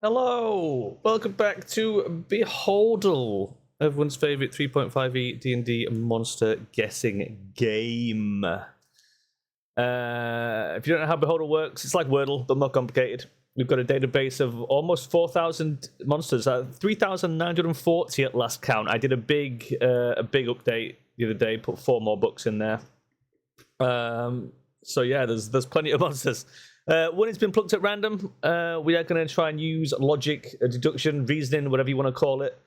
Hello, welcome back to Beholdle, everyone's favorite 3.5e D&D monster guessing game. If you don't know how Beholdle works, it's like Wordle, but more complicated. We've got a database of almost 4,000 monsters, 3,940 at last count. I did a big update the other day, put 4 more books in there. So yeah, there's plenty of monsters. When it's been plucked at random, we are going to try and use logic, deduction, reasoning, whatever you want to call it,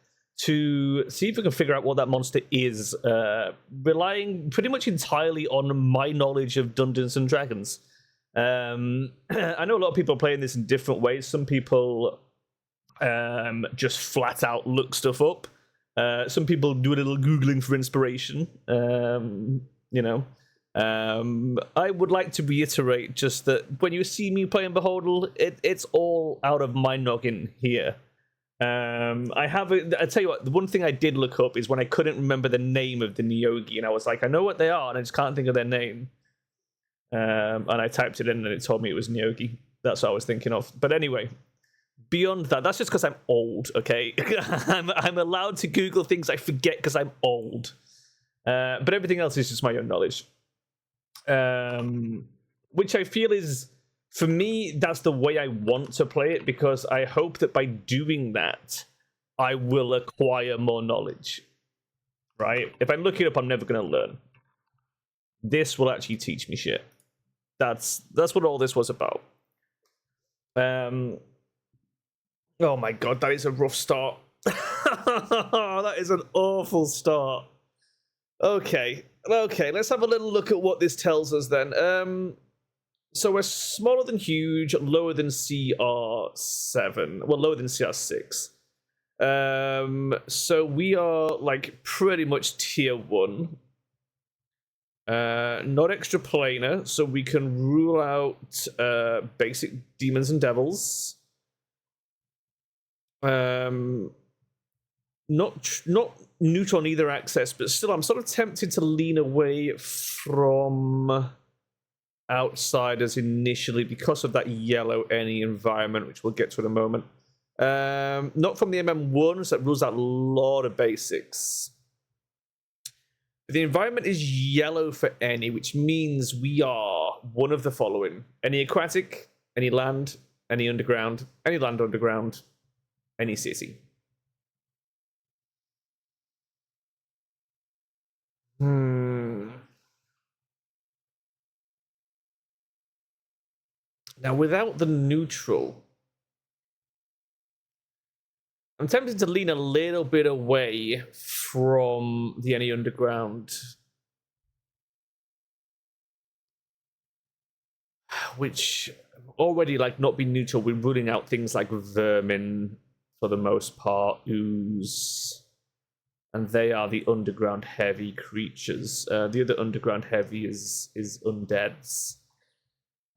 to see if we can figure out what that monster is, relying pretty much entirely on my knowledge of Dungeons and Dragons. I know a lot of people are playing this in different ways. Some people just flat out look stuff up. Some people do a little Googling for inspiration, I would like to reiterate just that when you see me playing Beholdle, it's all out of my noggin here. I tell you what, the one thing I did look up is when I couldn't remember the name of the Neogi, and I was like, I know what they are, and I just can't think of their name. And I typed it in, and it told me it was Neogi. That's what I was thinking of. But anyway, beyond that, that's just because I'm old, okay? I'm allowed to Google things I forget because I'm old. But everything else is just my own knowledge. Which I feel is, for me, that's the way I want to play it, because I hope that by doing that, I will acquire more knowledge, right? If I'm looking up, I'm never going to learn. This will actually teach me shit. That's what all this was about. Oh my god, that is a rough start. That is an awful start. Okay, let's have a little look at what this tells us then. So we're smaller than huge, lower than CR7. Well, lower than CR6. So we are like pretty much tier 1. Not extra planar, so we can rule out basic demons and devils. Not neutral on either access, but still, I'm sort of tempted to lean away from outsiders initially because of that yellow any environment, which we'll get to in a moment. Not from the MM1, so that rules out a lot of basics. The environment is yellow for any, which means we are one of the following: any aquatic, any land, any underground, any land underground, any city. Now, without the neutral, I'm tempted to lean a little bit away from the any underground, which already, like, not being neutral, we're ruling out things like vermin for the most part, ooze, and they are the underground heavy creatures. The other underground heavy is undeads,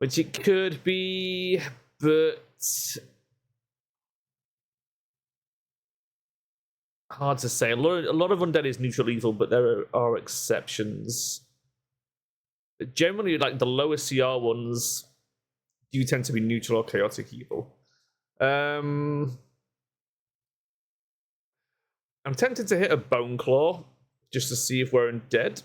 which it could be, but hard to say. A lot of undead is neutral evil, but there are exceptions. Generally, like the lower CR ones do tend to be neutral or chaotic evil. I'm tempted to hit a Bone Claw just to see if we're undead.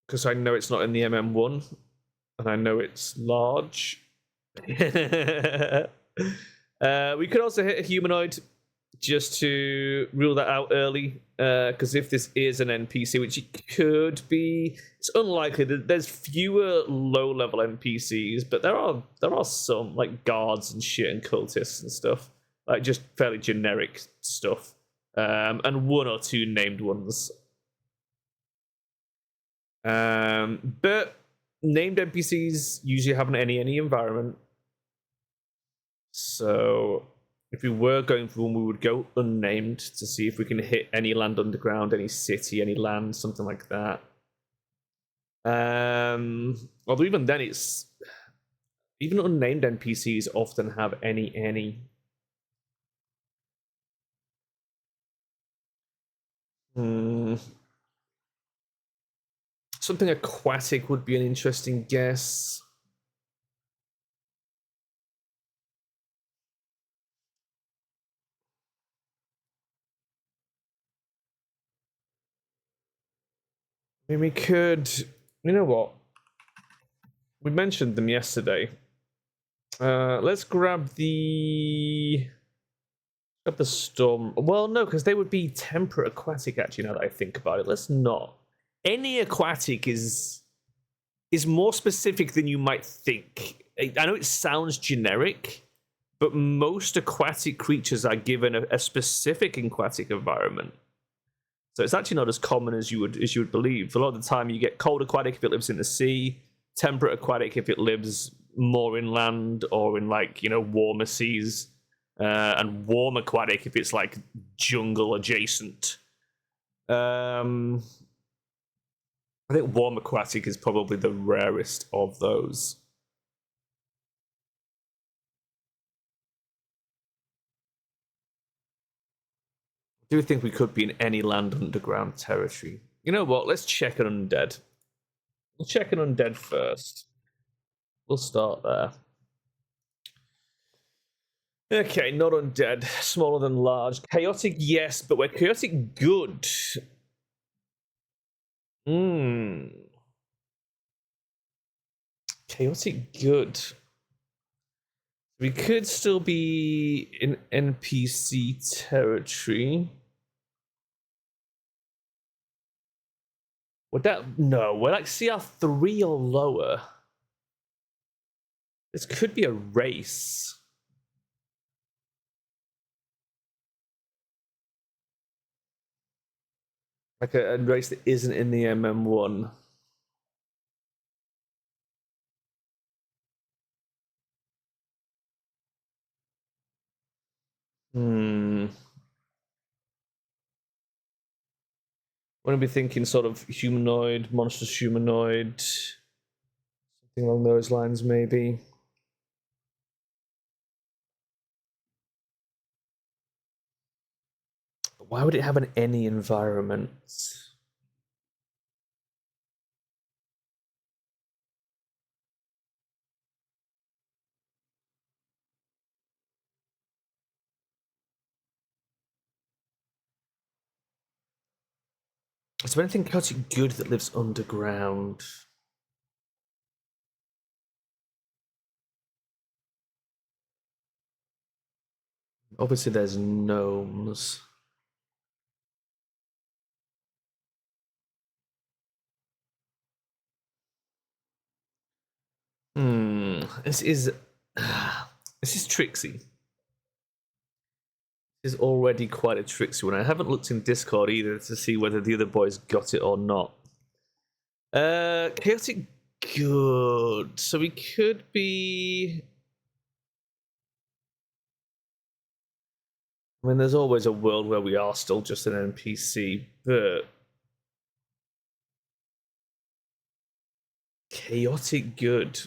Because I know it's not in the MM1, and I know it's large. We could also hit a humanoid just to rule that out early, because if this is an NPC, which it could be, it's unlikely. There's fewer low-level NPCs, but there are some, like guards and shit and cultists and stuff, like just fairly generic stuff, and 1 or 2 named ones. But named NPCs usually have an any environment. So if we were going for one, we would go unnamed to see if we can hit any land underground, any city, any land, something like that. Although even then, even unnamed NPCs often have any. Something aquatic would be an interesting guess. I mean, we could. You know what? We mentioned them yesterday. Let's grab the storm. Well, no, because they would be temperate aquatic. Actually, now that I think about it, let's not. Any aquatic is more specific than you might think. I know it sounds generic, but most aquatic creatures are given a specific aquatic environment. So it's actually not as common as you would believe. A lot of the time, you get cold aquatic if it lives in the sea, temperate aquatic if it lives more inland or in warmer seas, and warm aquatic if it's like jungle adjacent. I think warm aquatic is probably the rarest of those. I do think we could be in any land underground territory. You know what? Let's check an undead. We'll check an undead first. We'll start there. Okay, not undead. Smaller than large. Chaotic, yes, but we're chaotic good. Chaotic good. We could still be in NPC territory. Would that... No, we're like CR3 or lower. This could be a race. Like a race that isn't in the MM1. Want to be thinking sort of humanoid, monstrous humanoid, something along those lines, maybe. But why would it have any environment? Is there anything chaotic good that lives underground? Obviously, there's gnomes. This is tricksy. This is already quite a tricksy one. I haven't looked in Discord either to see whether the other boys got it or not. Chaotic good. So we could be... I mean, there's always a world where we are still just an NPC, but... Chaotic good.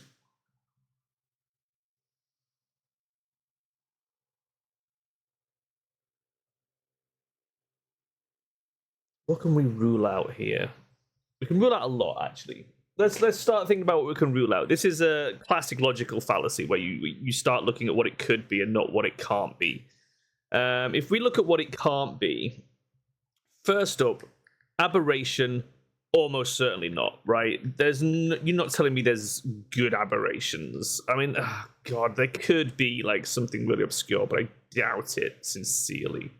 What can we rule out here? We can rule out a lot, actually. Let's start thinking about what we can rule out. This is a classic logical fallacy where you start looking at what it could be and not what it can't be. If we look at what it can't be, first up, aberration, almost certainly not, right? You're not telling me there's good aberrations. I mean, God, there could be like something really obscure, but I doubt it sincerely.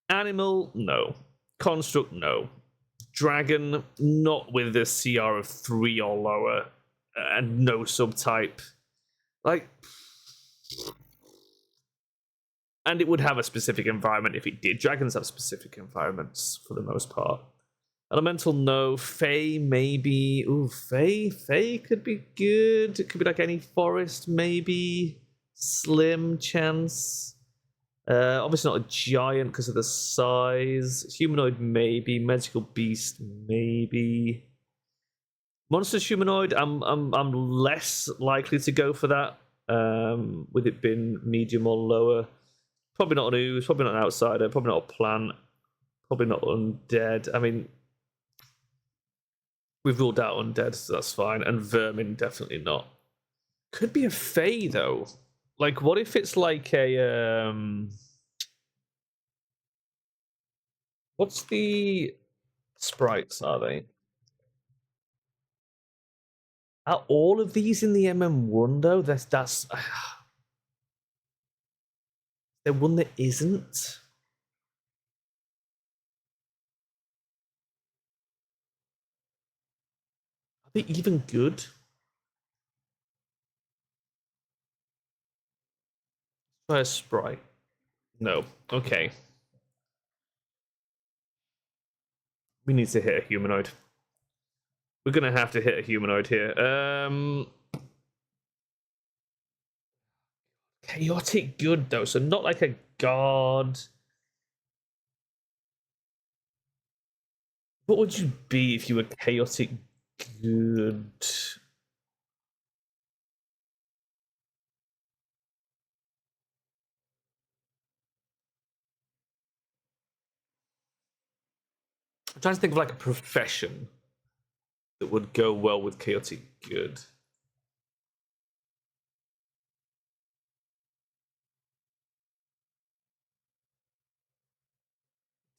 Animal, no. Construct, no. Dragon, not with the CR of 3 or lower, and no subtype. Like... And it would have a specific environment if it did. Dragons have specific environments for the most part. Elemental, no. Fae, maybe. Ooh, Fae could be good. It could be like any forest, maybe. Slim chance. Obviously not a giant because of the size. Humanoid, maybe. Magical beast, maybe. Monsters humanoid, I'm less likely to go for that. With it being medium or lower. Probably not an ooze, probably not an outsider, probably not a plant, probably not undead. I mean, we've ruled out undead, so that's fine. And vermin, definitely not. Could be a fae, though. Like, what if it's like a... What's the sprites, are they? Are all of these in the MM1 though? That's there one that isn't. Are they even good? Try a sprite. No. Okay. We need to hit a humanoid. We're gonna have to hit a humanoid here. Chaotic good though, so not like a god. What would you be if you were chaotic good? I'm trying to think of like a profession that would go well with chaotic good.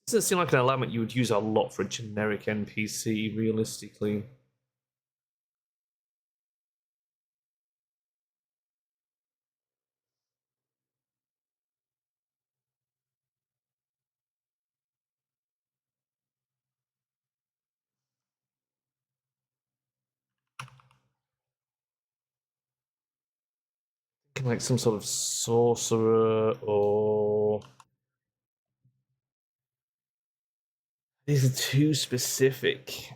Doesn't seem like an alignment you would use a lot for a generic NPC, realistically. Like some sort of sorcerer or. These are too specific.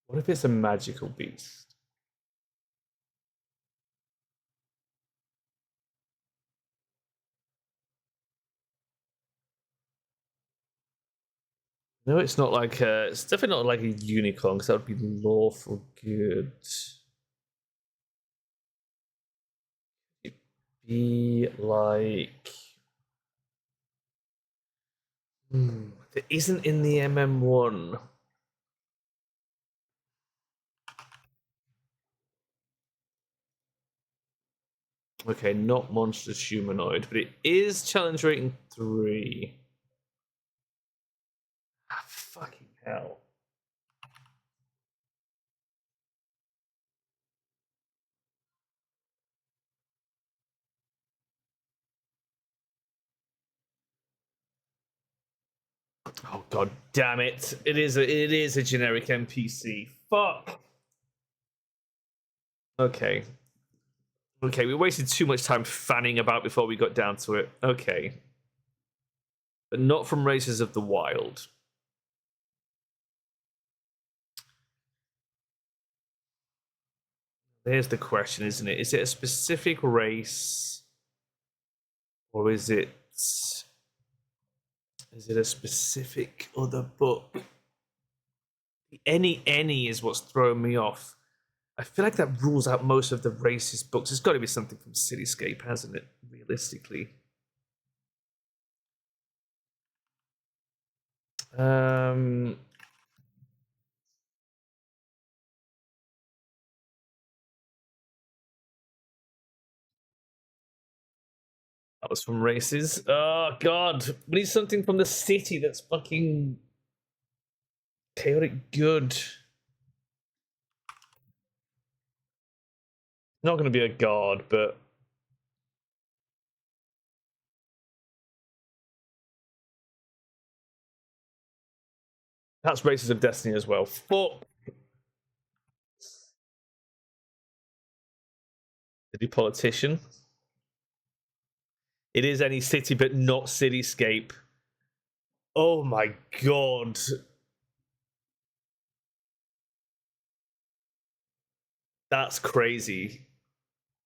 What if it's a magical beast? No, it's not like a. It's definitely not like a unicorn because that would be lawful good. It'd be like. That isn't in the MM1. Okay, not monstrous humanoid, but it is challenge rating 3. Ah, fucking hell. Oh god damn it. It is a generic NPC. Fuck. Okay. Okay, we wasted too much time fanning about before we got down to it. Okay. But not from Races of the Wild. There's the question, isn't it? Is it a specific race? Or is it a specific other book? Any is what's throwing me off. I feel like that rules out most of the racist books. It's got to be something from Cityscape, hasn't it? Realistically. That was from races. Oh god, we need something from the city that's fucking chaotic good. Not going to be a god, but that's Races of Destiny as well. Fuck. City politician. It is any city, but not Cityscape. Oh my god. That's crazy.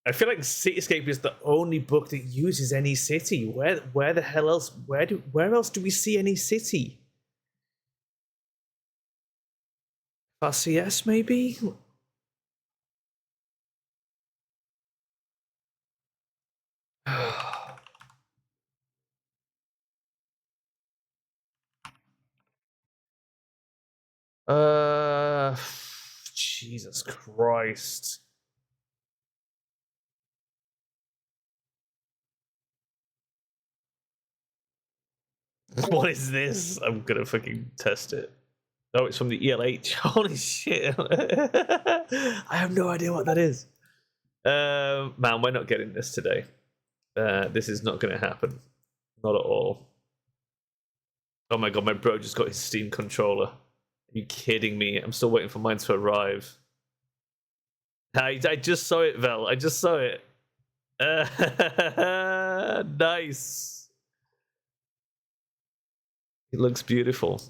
I feel like Cityscape is the only book that uses any city. Where the hell else? Where else do we see any city? RCS maybe? uh Jesus Christ. What is this? I'm gonna fucking test it. Oh, it's from the ELH. Holy shit. I have no idea what that is. Man, we're not getting this today. This is not gonna happen. Not at all. Oh my god, my bro just got his Steam controller. Are you kidding me? I'm still waiting for mine to arrive. I just saw it, Vel. I just saw it. Nice. It looks beautiful.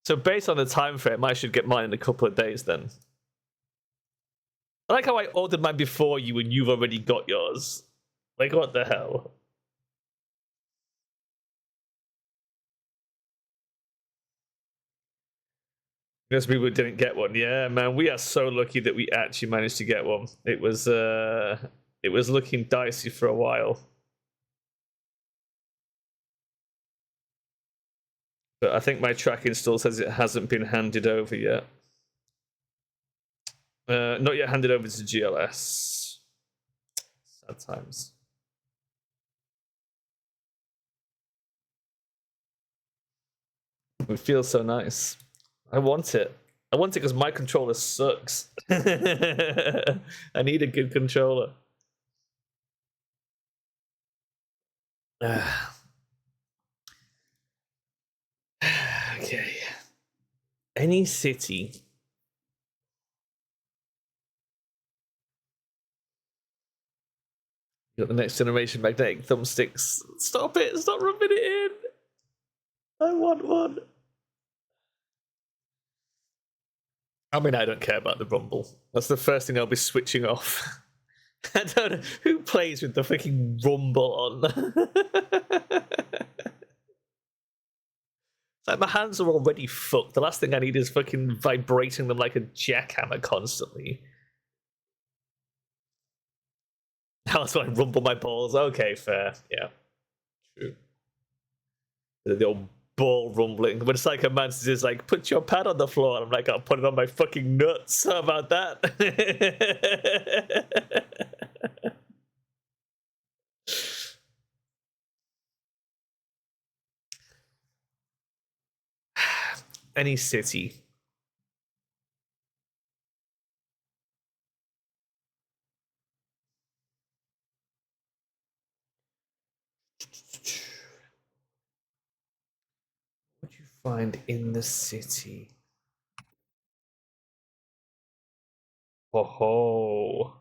So based on the time frame, I should get mine in a couple of days then. I like how I ordered mine before you and you've already got yours. Like, what the hell? Because people didn't get one. Yeah, man, we are so lucky that we actually managed to get one. It was looking dicey for a while. But I think my tracking still says it hasn't been handed over yet. Not yet handed over to GLS. Sad times. It feels so nice. I want it. I want it because my controller sucks. I need a good controller. Okay. Any city. You got the next generation magnetic thumbsticks. Stop it! Stop rubbing it in! I want one. I mean, I don't care about the Rumble. That's the first thing I'll be switching off. I don't know. Who plays with the freaking Rumble on? It's like my hands are already fucked. The last thing I need is fucking vibrating them like a jackhammer constantly. That's why I rumble my balls. Okay, fair. Yeah. True. The old ball rumbling. When Psycho Man says, like, put your pad on the floor, and I'm like, I'll put it on my fucking nuts. How about that? Any city. What you find in the city? Oh,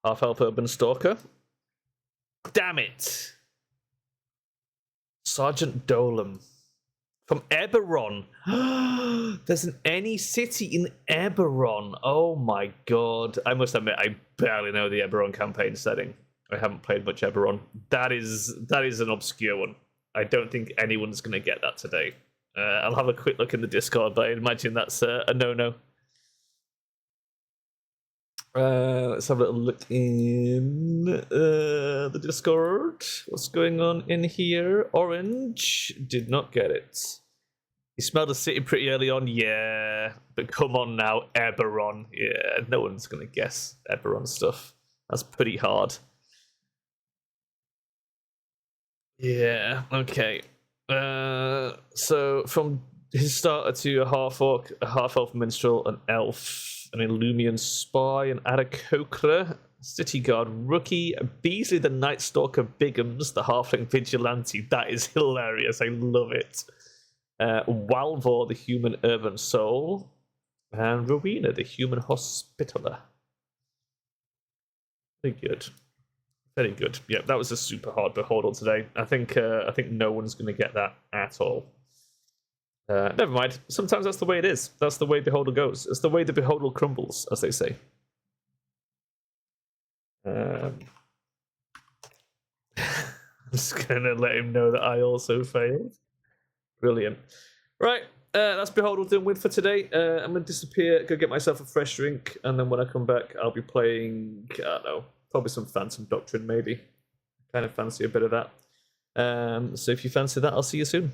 half-elf urban stalker. Damn it! Sergeant Dolan. From Eberron. There's an any city in Eberron. Oh my god. I must admit, I barely know the Eberron campaign setting. I haven't played much Eberron. That is an obscure one. I don't think anyone's going to get that today. I'll have a quick look in the Discord, but I imagine that's a no-no. Let's have a little look in the Discord. What's going on in here? Orange did not get it. You smelled the city pretty early on, yeah. But come on now, Eberron. Yeah, no one's gonna guess Eberron stuff. That's pretty hard. Yeah, okay. So from his starter to a half-orc, a half-elf minstrel, an elf, an Illumian spy, an Aarakocra, city guard rookie, Beasley the Night Stalker Bigums, the halfling vigilante. That is hilarious. I love it. Walvor, the human urban soul, and Rowena, the human hospitaller. Very good. Very good. Yeah, that was a super hard Beholdle today. I think no one's going to get that at all. Never mind. Sometimes that's the way it is. That's the way Beholdle goes. It's the way the Beholdle crumbles, as they say. I'm just going to let him know that I also failed. Brilliant. Right, that's Beholdle done with for today. I'm going to disappear, go get myself a fresh drink, and then when I come back, I'll be playing, I don't know, probably some Phantom Doctrine, maybe. Kind of fancy a bit of that. So if you fancy that, I'll see you soon.